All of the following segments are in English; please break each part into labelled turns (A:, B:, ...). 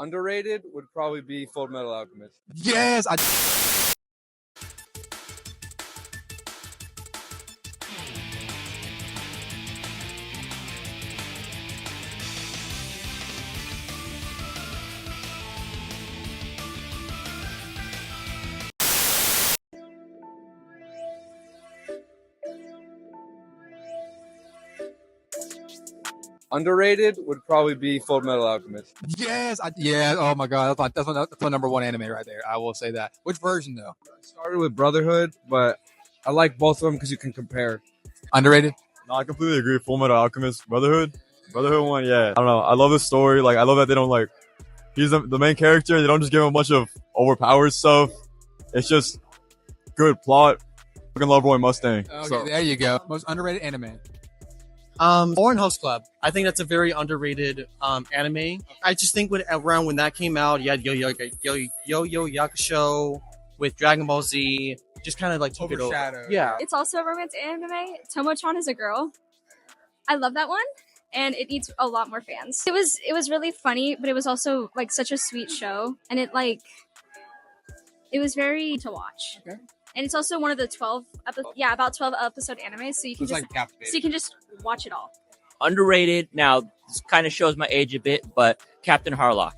A: Underrated would probably be Full Metal Alchemist.
B: Yes,
A: Underrated would probably be Full Metal Alchemist.
B: yes, yeah. Oh my god, that's my number one anime right there. I will say that. Which version though?
A: I started with Brotherhood, but I like both of them because you can compare.
B: Underrated.
C: No, I completely agree. Full Metal Alchemist, Brotherhood one, yeah. I don't know. I love the story. Like, I love that they don't he's the main character and they don't just give him a bunch of overpowered stuff. It's just good plot. Fucking love Roy Mustang.
B: Okay,
C: So,
B: there you go. Most underrated anime.
D: Orange Host Club. I think that's a very underrated anime. I just think around when that came out, you had Yo Yakusho with Dragon Ball Z. Just kind of like took it over. Yeah.
E: It's also a romance anime. Tomo-chan is a girl. I love that one, and it needs a lot more fans. It was really funny, but it was also like such a sweet show, and it was very to watch.
B: Okay.
E: And it's also one of the 12 about 12 episode animes, so you can just watch it all.
F: Underrated. Now, this kind of shows my age a bit, but Captain Harlock.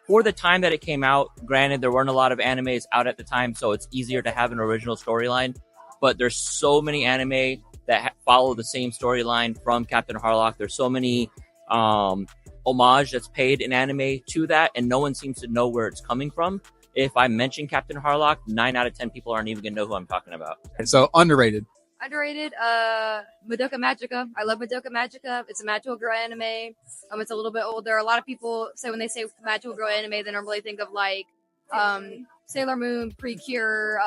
F: For the time that it came out, granted, there weren't a lot of animes out at the time, so it's easier to have an original storyline. But there's so many anime that follow the same storyline from Captain Harlock. There's so many homage that's paid in anime to that, and no one seems to know where it's coming from. If I mention Captain Harlock, 9 out of 10 people aren't even going to know who I'm talking about.
B: And so, underrated.
G: Underrated, Madoka Magica. I love Madoka Magica. It's a magical girl anime. It's a little bit older. A lot of people say when they say magical girl anime, they normally think of like Sailor Moon, Precure,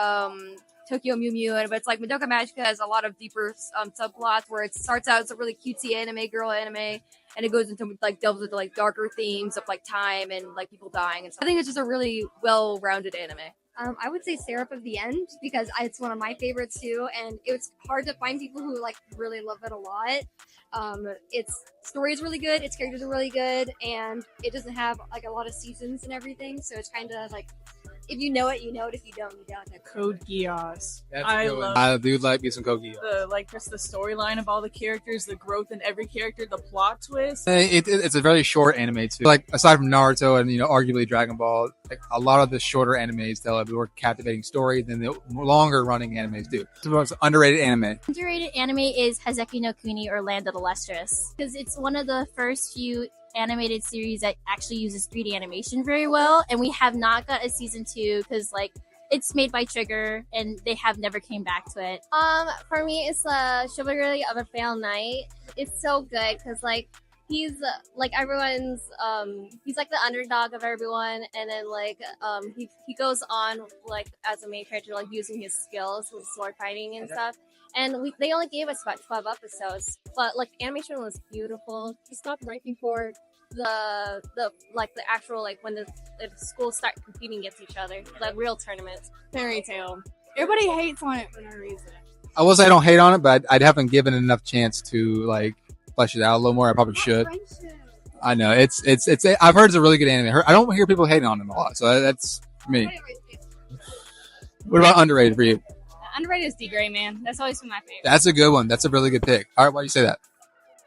G: Tokyo Mew Mew, but it's like Madoka Magica has a lot of deeper subplots where it starts out as a really cutesy anime girl anime, and it goes into like delves into like darker themes of like time and like people dying and stuff. I think it's just a really well-rounded anime.
H: I would say Syrup of the End because it's one of my favorites too, and it's hard to find people who like really love it a lot. Its story is really good, its characters are really good, and it doesn't have like a lot of seasons and everything, so it's kind of like if you know it, you know it. If you don't, you don't.
I: Code Geass.
B: I love. I do like me some Code Geass.
I: Just the storyline of all the characters, the growth in every character, the plot twist.
B: It's a very short anime too. Like aside from Naruto and arguably Dragon Ball, like a lot of the shorter animes tell a more captivating story than the longer running animes do. It's the most underrated anime.
J: Underrated anime is Hazeki no Kuni or Land of the Lustrous because it's one of the first few animated series that actually uses 3D animation very well, and we have not got a season 2 because it's made by Trigger and they have never came back to it.
H: For me, it's Chivalry of a Failed Knight. It's so good because he's everyone's he's like the underdog of everyone, and then he goes on as a main character using his skills with sword fighting and stuff. And they only gave us about 12 episodes, but animation was beautiful. He stopped right before the actual when the schools start competing against each other, real tournaments.
I: Fairy Tail. Everybody hates on it for no reason.
B: I will say I don't hate on it, but I haven't given it enough chance to flesh it out a little more. I probably should. I know it's I've heard it's a really good anime. I don't hear people hating on it a lot, so that's me. What about underrated for you?
E: Underrated is D-Gray, man. That's always been my favorite.
B: That's a good one. That's a really good pick. All right, why do you say that?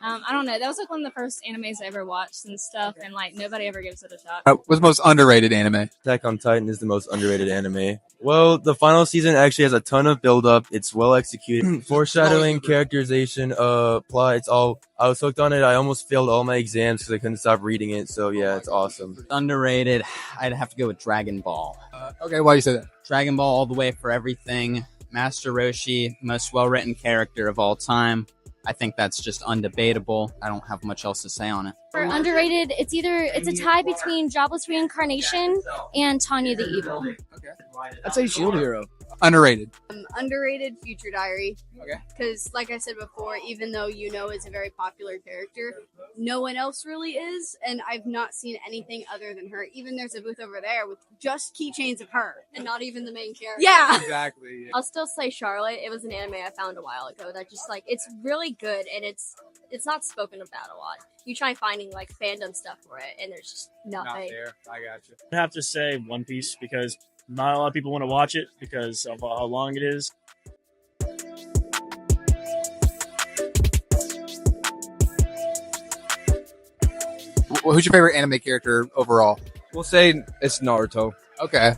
E: I don't know. That was one of the first animes I ever watched and stuff, and nobody ever gives it a shot.
B: What's the most underrated anime?
C: Attack on Titan is the most underrated anime. Well, the final season actually has a ton of build-up. It's well executed. Foreshadowing, characterization, plot, it's all... I was hooked on it. I almost failed all my exams because I couldn't stop reading it. So, yeah, it's awesome.
K: Underrated, I'd have to go with Dragon Ball.
B: Okay, why do you say that?
K: Dragon Ball all the way for everything. Master Roshi, most well-written character of all time. I think that's just undebatable. I don't have much else to say on it.
J: For underrated, it's a tie between Jobless Reincarnation and Tanya the Evil.
B: Okay. I'd say Shield Hero. Underrated.
G: Underrated Future Diary.
B: Okay.
G: Because, like I said before, even though is a very popular character, no one else really is, and I've not seen anything other than her. Even there's a booth over there with just keychains of her, and not even the main character.
E: Yeah!
B: Exactly.
G: I'll still say Charlotte. It was an anime I found a while ago that just, it's really good, and it's
H: it's not spoken about a lot. You try finding like fandom stuff for it, and there's just nothing.
B: I got you.
L: I have to say One Piece because not a lot of people want to watch it because of how long it is.
B: Who's your favorite anime character overall?
A: We'll say it's Naruto.
B: Okay.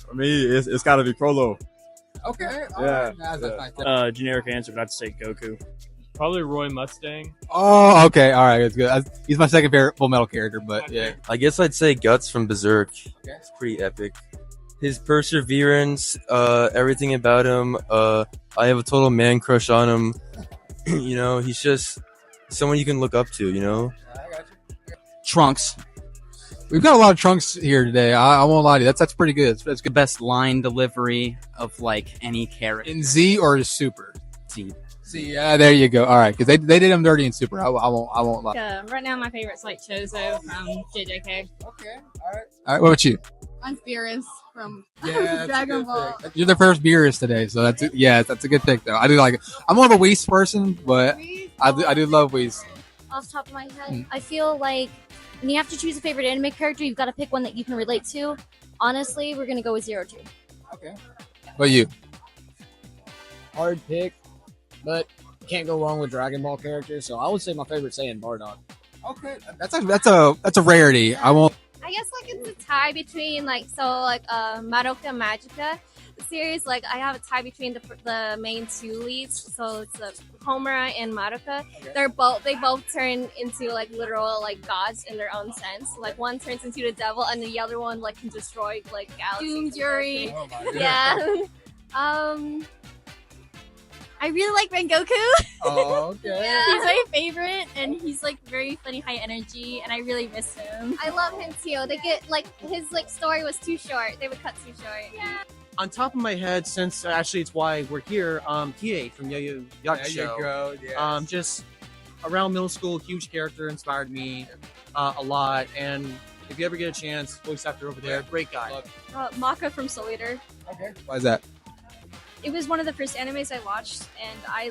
C: For me, it's got to be Prolo.
B: Okay.
C: Yeah.
B: That's nice.
L: Generic answer, but I'd say Goku.
M: Probably Roy Mustang.
B: Oh, okay. All right. That's good. He's my second favorite Full Metal character, but yeah.
N: I guess I'd say Guts from Berserk.
B: Okay.
N: It's pretty epic. His perseverance, everything about him. I have a total man crush on him. You know, he's just someone you can look up to, you know?
K: Trunks.
B: We've got a lot of Trunks here today. I won't lie to you. That's pretty good. That's
K: The
B: good.
K: best line delivery of like any character.
B: In Z or Super?
K: Z.
B: See, there you go. All right, because they did him dirty in Super. I won't lie.
O: Right now, my favorite's like Chozo from JJK.
B: Okay, all right. What about you?
O: I'm Fierce from
B: Yeah,
O: Dragon Ball.
B: You're the first Beerus today, so that's a good pick though. I do like it. I'm more of a Whis person, but I do love Whis.
H: Off the top of my head, I feel like when you have to choose a favorite anime character, you've got to pick one that you can relate to. Honestly, we're gonna go with Zero Two.
B: Okay. What you?
P: Hard pick, but can't go wrong with Dragon Ball characters. So I would say my favorite Saiyan Bardock.
B: Okay, that's a rarity. I won't.
H: I guess like it's a tie between Madoka Magica series. Like I have a tie between the main two leads. So it's Homura and Madoka.
B: Okay.
H: They both turn into like literal like gods in their own sense. Like one turns into the devil, and the other one like can destroy like galaxies. Doom Fury.
B: Oh my God.
H: Yeah. I really like Rengoku.
B: Oh, okay.
J: He's my favorite, and he's like very funny, high energy, and I really miss him.
H: I love him too. They get like his like story was too short. They would cut too short. Yeah.
D: On top of my head, since actually it's why we're here, Kie from Yo-Yo Yacht
B: There you
D: Show.
B: go. Yes.
D: Just around middle school, huge character, inspired me a lot. And if you ever get a chance, voice actor over there, great guy.
E: Maka from Soul Eater.
B: Okay. Why is that?
E: It was one of the first animes I watched, and I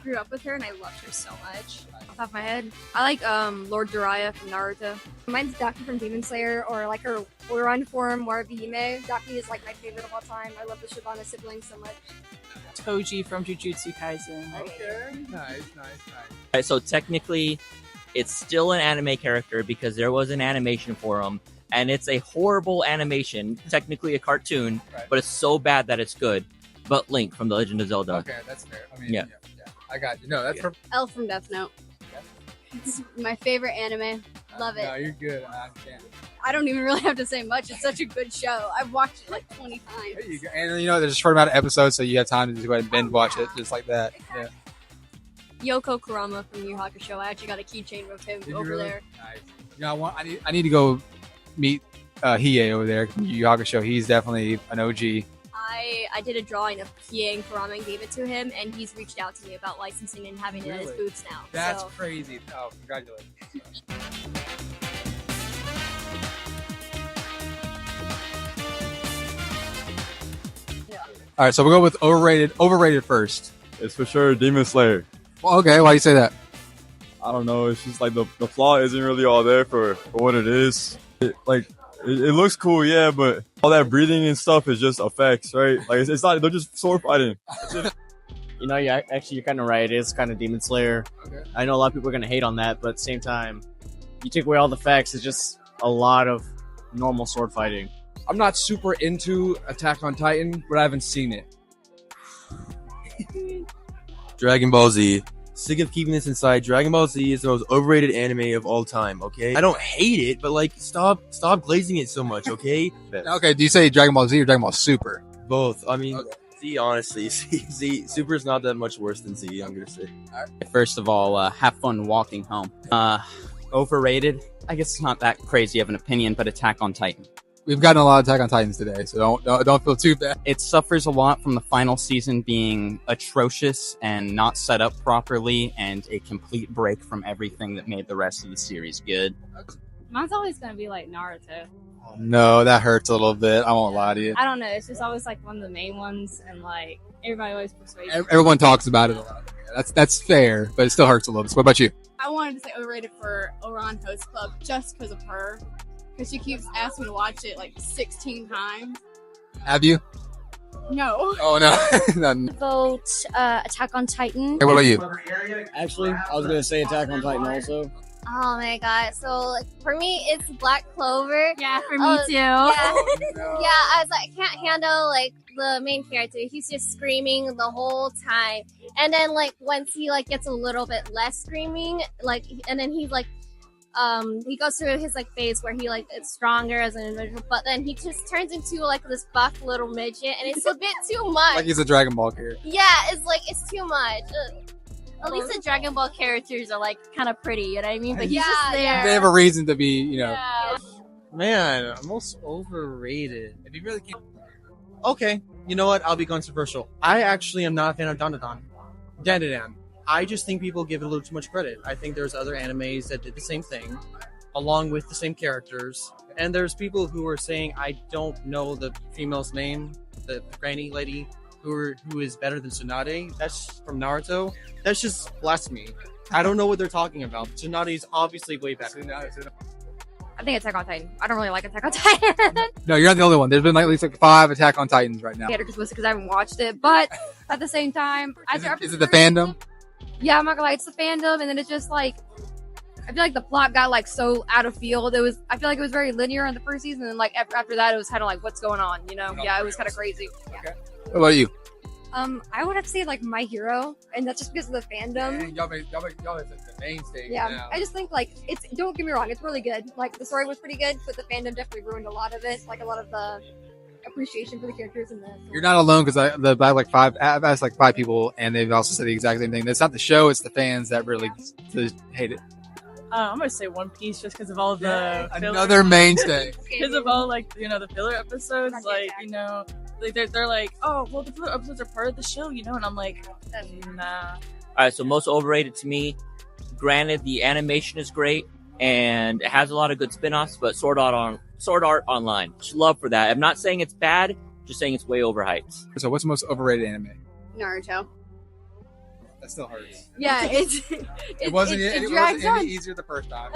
E: grew up with her, and I loved her so much.
G: Off the top of my head, I like Lord Jiraiya from Naruto.
Q: Mine's Daki from Demon Slayer, or like her run form, Morabihime. Daki is like my favorite of all time. I love the Shibana siblings so much.
I: Toji from Jujutsu Kaisen.
B: Okay. Nice.
F: Alright, so technically, it's still an anime character because there was an animation for him, and it's a horrible animation, technically a cartoon, but it's so bad that it's good. But Link from The Legend of Zelda.
B: Okay, that's fair. I mean,
F: Yeah.
B: I got you. No, that's perfect.
Q: L from Death Note. It's my favorite anime. Love it.
B: No, you're good. I understand.
Q: I don't even really have to say much. It's such a good show. I've watched it like 20 times.
B: There you go. And there's a short amount of episodes, so you have time to just go ahead and binge watch it, just like that. Yeah.
Q: Yoko Kurama from Yu Yu Hakusho. I actually got a keychain with him
B: Did you
Q: over
B: really?
Q: there.
B: Nice. You know, I need to go meet Hiei over there from Yu Yu Hakusho. He's definitely an OG.
Q: I did a drawing of Kie and Kurama and gave it to him, and he's reached out to me about licensing and having it in his
B: Really?
Q: boots now.
B: That's
Q: so.
B: crazy. Oh, congratulations. All right, so we'll go with overrated first.
C: It's for sure Demon Slayer.
B: Well, okay, why do you say that?
C: I don't know. It's just like the flaw isn't really all there for what it is. It looks cool, yeah, but all that breathing and stuff is just effects, right? Like it's not. They're just sword fighting.
R: You know, you're kind of right. It is kind of Demon Slayer.
B: Okay.
R: I know a lot of people are going to hate on that, but at the same time, you take away all the facts, it's just a lot of normal sword fighting.
A: I'm not super into Attack on Titan, but I haven't seen it.
N: Dragon Ball Z. Sick of keeping this inside. Dragon Ball Z is the most overrated anime of all time, okay? I don't hate it, but like stop glazing it so much, okay?
B: Okay, do you say Dragon Ball Z or Dragon Ball Super?
N: Both. I mean, Z, honestly. Z Super is not that much worse than Z, I'm gonna say.
K: First of all, have fun walking home. Overrated. I guess it's not that crazy of an opinion, but Attack on Titan.
B: We've gotten a lot of Attack on Titans today, so don't feel too bad.
K: It suffers a lot from the final season being atrocious and not set up properly, and a complete break from everything that made the rest of the series good.
O: Mine's always gonna be like Naruto.
B: No, that hurts a little bit. I won't lie to you.
O: I don't know. It's just always like one of the main ones, and like everybody always persuades me.
B: Everyone talks about it a lot. That's fair, but it still hurts a little bit. So what about you?
O: I wanted to say overrated for Oran Host Club just because of her. Because she keeps asking me to watch it like 16 times.
B: Have you?
O: No.
B: Oh no. None.
Q: Vote Attack on Titan.
B: Hey, what about you?
P: Actually, I was gonna say Attack on Titan also.
H: Oh my god! So like, for me, it's Black Clover.
J: Yeah, for me too.
H: Yeah,
B: Oh, no.
H: yeah. I was like, I can't handle like the main character. He's just screaming the whole time, and then like once he like gets a little bit less screaming, like, and then he's like, he goes through his like phase where he like is stronger as an individual, but then he just turns into like this buff little midget, and it's a bit too much.
B: Like he's a Dragon Ball character.
H: Yeah, it's like it's too much.
J: At least the Dragon Ball characters are like kind of pretty, you know what I mean? But he's
H: Yeah,
J: just there.
B: They have a reason to be, you know.
J: Yeah.
D: Man, most overrated. If you really can't. Okay, you know what? I'll be controversial. I actually am not a fan of Dandadan. I just think people give it a little too much credit. I think there's other animes that did the same thing, along with the same characters. And there's people who are saying, I don't know the female's name, the granny lady, who is better than Tsunade. That's from Naruto. That's just blasphemy. I don't know what they're talking about. Tsunade is obviously way better.
G: I think Attack on Titan. I don't really like Attack on Titan.
B: No, you're not the only one. There's been like at least like 5 Attack on Titans right now.
G: Because I haven't watched it, but at the same time,
B: Is it the fandom?
G: Yeah, I'm not gonna lie, it's the fandom, and then it's just like I feel like the plot got like so out of field. I feel like it was very linear in the first season, and like after that, it was kind of like what's going on, you know? Yeah, it was kind of crazy. Yeah.
B: What about you?
Q: I would have to say like My Hero, and that's just because of the fandom.
B: Y'all is the mainstay.
Q: Yeah,
B: now.
Q: I just think like it's. Don't get me wrong, it's really good. Like the story was pretty good, but the fandom definitely ruined a lot of it. Like a lot of the appreciation for the characters in the.
B: You're not alone because I've asked like 5 people, and they've also said the exact same thing. It's not the show; it's the fans that really hate it.
I: I'm gonna say One Piece just because of all the
B: Another mainstay.
I: Because of all like the filler episodes, like like they're like, oh well, the filler episodes are part of the show, and I'm like, nah.
F: All right, so most overrated to me. Granted, the animation is great and it has a lot of good spin-offs, but Sword Art Online, just love for that. I'm not saying it's bad, just saying it's way overhyped.
B: So, what's the most overrated anime?
O: Naruto.
B: That still hurts.
O: Yeah,
B: It wasn't
O: drags on.
B: any easier the first time.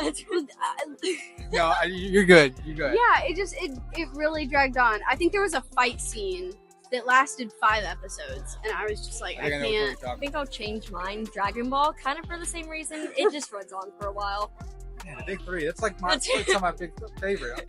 B: No, you're good. You're good.
O: Yeah, it really dragged on. I think there was a fight scene that lasted 5 episodes, and I was just like, I can't.
Q: I think I'll change mine. Dragon Ball, kind of for the same reason. It just runs on for a while.
B: Man, the big 3. That's like my big favorite.